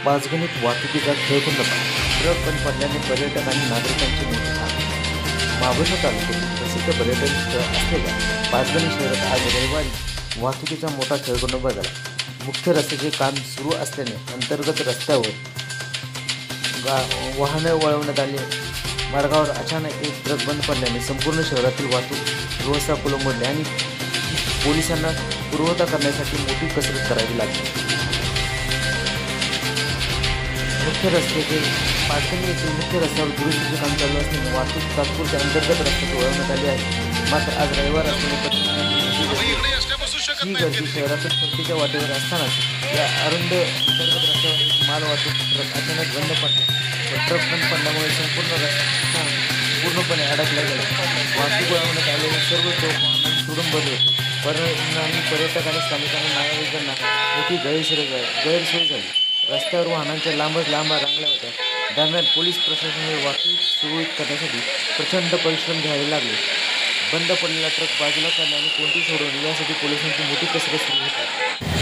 पाचगणित वाहतुकीचा खेळखंडोबा. ट्रक बंद पडल्याने पर्यटक आणि नागरिकांची मोठी हाल. महाबळेश्वर तालुक्यातील प्रसिद्ध पर्यटन स्थळ असलेल्या पाचगणी शहरात आज रविवारी वाहतुकीचा मोठा खेळखंडोबा झाला. मुख्य रस्त्याचे काम सुरू असल्याने अंतर्गत रस्त्यावर वाहने वळवण्यात आली. मार्गावर अचानक एक ट्रक बंद पडल्याने संपूर्ण शहरातील वाहतूक व्यवस्था कोलमडली आणि पोलिसांना पुरवठा करण्यासाठी मोठी कसरत करावी लागली. मुख्य रस्त्याचे पाचगणी येथील मुख्य रस्त्यावर दुरुस्तीचे काम चालू असल्याने वाहतूक तात्पुरत्या अंतर्गत रस्त्यात वळवण्यात आली आहे. मात्र आज रविवार असल्याने ही गर्दी शहरातील परतीच्या वाटेवर असतानाच या अरुंद अंतर्गत रस्त्यावर एक माल वाहतूक ट्रक अचानक बंद पडला. ट्रक बंद पडल्यामुळे संपूर्ण रस्ता पूर्णपणे अडकला गेला. वाहतूक वळवण्यात आलेले सर्व चौक वाहनांनी सोडून बंद होते. परिणामी पर्यटक आणि स्थानिकांना नागरिकांना मोठी गैरसोय झाली. रस्त्यावर वाहनांच्या लांबच लांब रांगल्या होत्या. दरम्यान पोलीस प्रशासनाला वाहतूक सुरळीत करण्यासाठी प्रचंड परिश्रम घ्यावे लागले. बंद पडलेला ट्रक बाजूला करणे आणि कोणती सोडवणे यासाठी पोलिसांची मोठी कसरत सुरू होती.